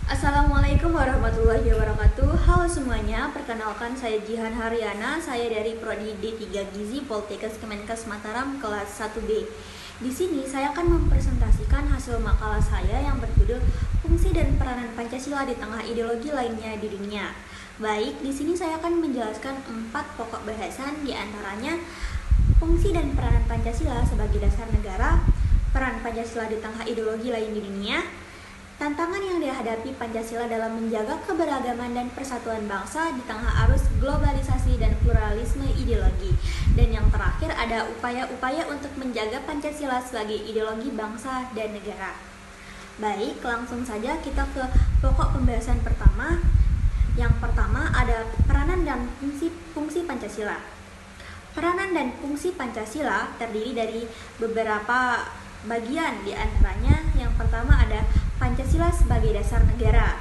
Assalamualaikum warahmatullahi wabarakatuh. Halo semuanya, perkenalkan saya Jihan Haryana. Saya dari Prodi D3 Gizi Poltekkes Kemenkes Mataram kelas 1B. Di sini saya akan mempresentasikan hasil makalah saya yang berjudul Fungsi dan Peranan Pancasila di Tengah Ideologi Lainnya di Dunia. Baik, di sini saya akan menjelaskan 4 pokok bahasan, di antaranya fungsi dan peranan Pancasila sebagai dasar negara, peran Pancasila di tengah ideologi lain di dunia, tantangan yang dihadapi Pancasila dalam menjaga keberagaman dan persatuan bangsa di tengah arus globalisasi dan pluralisme ideologi. Dan yang terakhir ada upaya-upaya untuk menjaga Pancasila sebagai ideologi bangsa dan negara. Baik, langsung saja kita ke pokok pembahasan pertama. Yang pertama ada peranan dan fungsi Pancasila. Peranan dan fungsi Pancasila terdiri dari beberapa bagian, di antaranya yang pertama ada Pancasila sebagai dasar negara.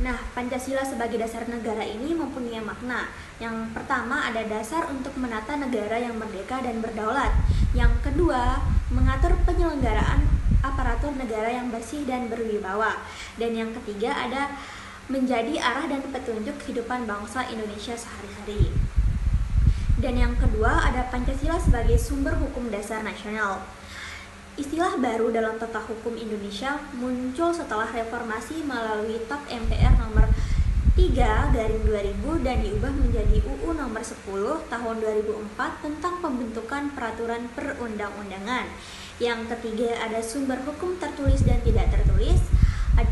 Nah, Pancasila sebagai dasar negara ini mempunyai makna. Yang pertama ada dasar untuk menata negara yang merdeka dan berdaulat. Yang kedua, mengatur penyelenggaraan aparatur negara yang bersih dan berwibawa. Dan yang ketiga ada menjadi arah dan petunjuk kehidupan bangsa Indonesia sehari-hari. Dan yang kedua ada Pancasila sebagai sumber hukum dasar nasional. Istilah baru dalam tata hukum Indonesia muncul setelah reformasi melalui TAP MPR nomor 3/2000 dan diubah menjadi UU nomor 10 tahun 2004 tentang pembentukan peraturan perundang-undangan. Yang ketiga ada sumber hukum tertulis dan tidak tertulis.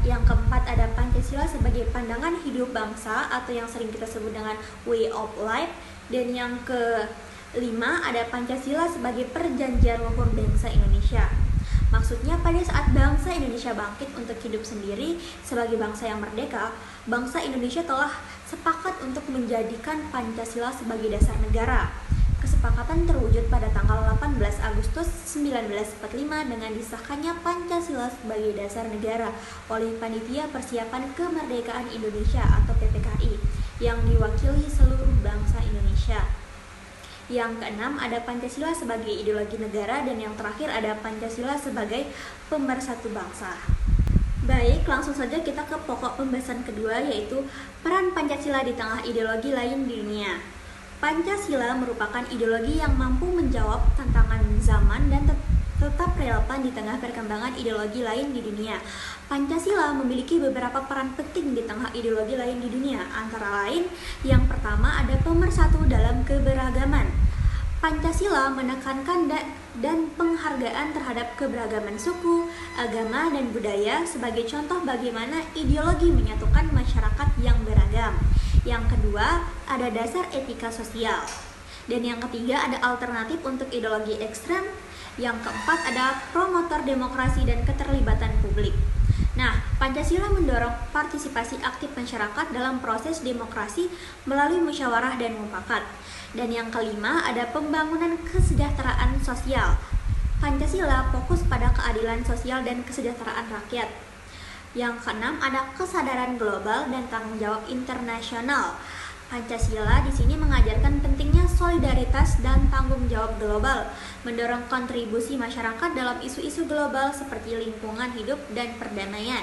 Yang keempat ada Pancasila sebagai pandangan hidup bangsa atau yang sering kita sebut dengan way of life. Dan yang kelima ada Pancasila sebagai perjanjian luhur bangsa Indonesia. Maksudnya pada saat bangsa Indonesia bangkit untuk hidup sendiri sebagai bangsa yang merdeka, bangsa Indonesia telah sepakat untuk menjadikan Pancasila sebagai dasar negara. Kesepakatan terwujud pada tanggal 18 Agustus 1945 dengan disahkannya Pancasila sebagai dasar negara oleh Panitia Persiapan Kemerdekaan Indonesia atau PPKI yang diwakili seluruh bangsa Indonesia. Yang keenam ada Pancasila sebagai ideologi negara, dan yang terakhir ada Pancasila sebagai pemersatu bangsa. Baik, langsung saja kita ke pokok pembahasan kedua, yaitu peran Pancasila di tengah ideologi lain di dunia. Pancasila merupakan ideologi yang mampu menjawab tantangan zaman dan tetap relevan di tengah perkembangan ideologi lain di dunia. Pancasila memiliki beberapa peran penting di tengah ideologi lain di dunia, antara lain yang pertama ada pemersatu dalam keberagaman. Pancasila menekankan dan penghargaan terhadap keberagaman suku, agama, dan budaya sebagai contoh bagaimana ideologi menyatukan masyarakat yang beragam. Yang kedua, ada dasar etika sosial. Dan yang ketiga, ada alternatif untuk ideologi ekstrem. Yang keempat, ada promotor demokrasi dan keterlibatan publik. Nah, Pancasila mendorong partisipasi aktif masyarakat dalam proses demokrasi melalui musyawarah dan mufakat. Dan yang kelima, ada pembangunan kesejahteraan sosial. Pancasila fokus pada keadilan sosial dan kesejahteraan rakyat. Yang keenam ada kesadaran global dan tanggung jawab internasional. Pancasila di sini mengajarkan pentingnya solidaritas dan tanggung jawab global, mendorong kontribusi masyarakat dalam isu-isu global seperti lingkungan hidup dan perdamaian.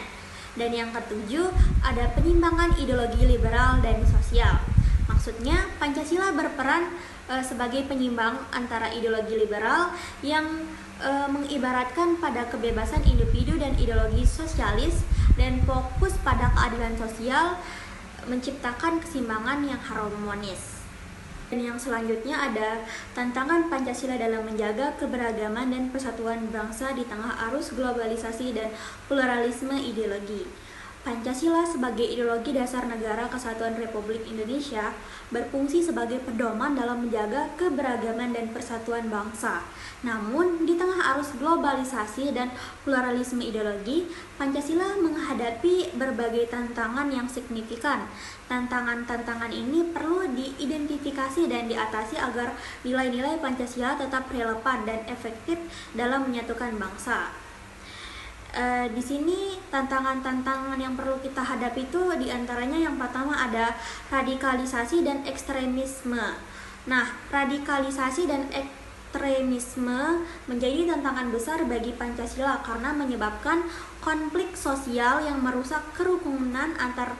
Dan yang ketujuh ada penimbangan ideologi liberal dan sosial. Maksudnya Pancasila berperan sebagai penyimbang antara ideologi liberal yang mengibaratkan pada kebebasan individu dan ideologi sosialis, dan fokus pada keadilan sosial menciptakan keseimbangan yang harmonis. Dan yang selanjutnya ada tantangan Pancasila dalam menjaga keberagaman dan persatuan bangsa di tengah arus globalisasi dan pluralisme ideologi. Pancasila sebagai ideologi dasar negara kesatuan Republik Indonesia berfungsi sebagai pedoman dalam menjaga keberagaman dan persatuan bangsa. Namun, di tengah arus globalisasi dan pluralisme ideologi, Pancasila menghadapi berbagai tantangan yang signifikan. Tantangan-tantangan ini perlu diidentifikasi dan diatasi agar nilai-nilai Pancasila tetap relevan dan efektif dalam menyatukan bangsa. Di sini tantangan-tantangan yang perlu kita hadapi itu diantaranya yang pertama ada radikalisasi dan ekstremisme. Nah, radikalisasi dan ekstremisme menjadi tantangan besar bagi Pancasila karena menyebabkan konflik sosial yang merusak kerukunan antar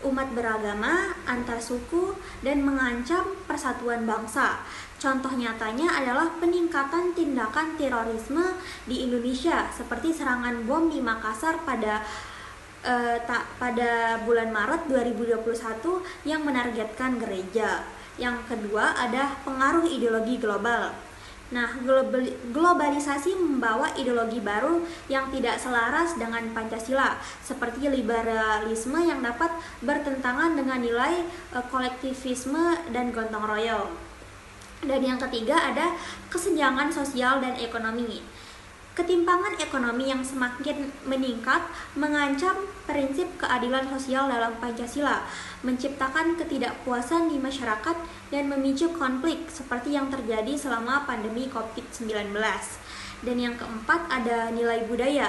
umat beragama, antar suku, dan mengancam persatuan bangsa. Contoh nyatanya adalah peningkatan tindakan terorisme di Indonesia, seperti serangan bom di Makassar pada bulan Maret 2021 yang menargetkan gereja. Yang kedua ada pengaruh ideologi global. Nah, globalisasi membawa ideologi baru yang tidak selaras dengan Pancasila, seperti liberalisme yang dapat bertentangan dengan nilai kolektivisme dan gotong royong. Dan yang ketiga ada kesenjangan sosial dan ekonomi. Ketimpangan ekonomi yang semakin meningkat mengancam prinsip keadilan sosial dalam Pancasila, menciptakan ketidakpuasan di masyarakat dan memicu konflik seperti yang terjadi selama pandemi COVID-19. Dan yang keempat ada nilai budaya.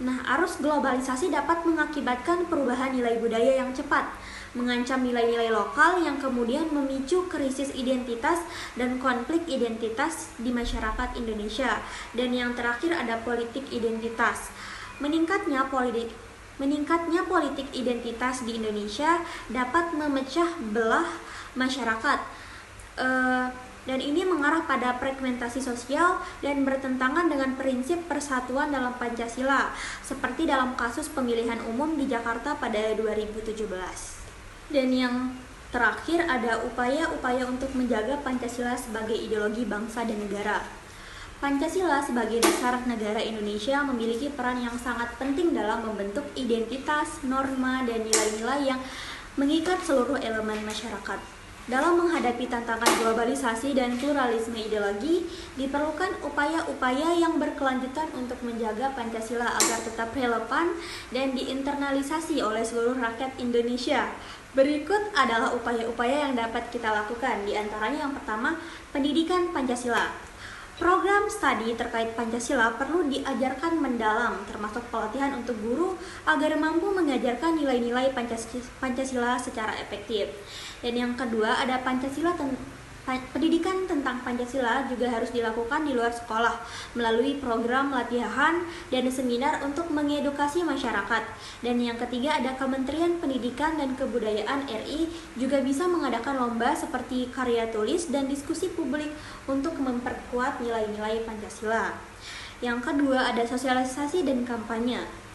Nah, arus globalisasi dapat mengakibatkan perubahan nilai budaya yang cepat, mengancam nilai-nilai lokal yang kemudian memicu krisis identitas dan konflik identitas di masyarakat Indonesia. Dan yang terakhir ada politik identitas. Meningkatnya politik identitas di Indonesia dapat memecah belah masyarakat. Dan ini mengarah pada fragmentasi sosial dan bertentangan dengan prinsip persatuan dalam Pancasila, seperti dalam kasus pemilihan umum di Jakarta pada 2017. Dan yang terakhir ada upaya-upaya untuk menjaga Pancasila sebagai ideologi bangsa dan negara. Pancasila sebagai dasar negara Indonesia memiliki peran yang sangat penting dalam membentuk identitas, norma, dan nilai-nilai yang mengikat seluruh elemen masyarakat. Dalam menghadapi tantangan globalisasi dan pluralisme ideologi, diperlukan upaya-upaya yang berkelanjutan untuk menjaga Pancasila agar tetap relevan dan diinternalisasi oleh seluruh rakyat Indonesia. Berikut adalah upaya-upaya yang dapat kita lakukan. Di antaranya yang pertama, pendidikan Pancasila. Program studi terkait Pancasila perlu diajarkan mendalam, termasuk pelatihan untuk guru agar mampu mengajarkan nilai-nilai Pancasila secara efektif. Dan yang kedua ada pendidikan tentang Pancasila juga harus dilakukan di luar sekolah melalui program latihan dan seminar untuk mengedukasi masyarakat. Dan yang ketiga ada Kementerian Pendidikan dan Kebudayaan RI juga bisa mengadakan lomba seperti karya tulis dan diskusi publik untuk memperkuat nilai-nilai Pancasila. Yang kedua ada sosialisasi dan kampanye.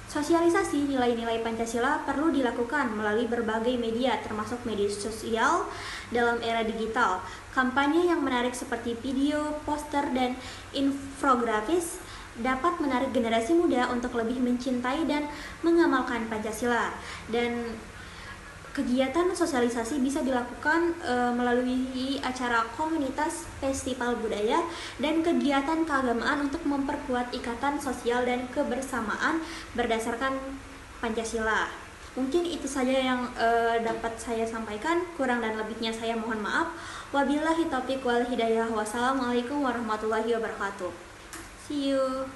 Sosialisasi nilai-nilai Pancasila perlu dilakukan melalui berbagai media, termasuk media sosial dalam era digital. Kampanye yang menarik seperti video, poster, dan infografis dapat menarik generasi muda untuk lebih mencintai dan mengamalkan Pancasila. Dan kegiatan sosialisasi bisa dilakukan melalui acara komunitas, festival budaya, dan kegiatan keagamaan untuk memperkuat ikatan sosial dan kebersamaan berdasarkan Pancasila. Mungkin itu saja yang dapat saya sampaikan. Kurang dan lebihnya saya mohon maaf. Wabillahi taufiq wal hidayah. Wassalamualaikum warahmatullahi wabarakatuh. See you.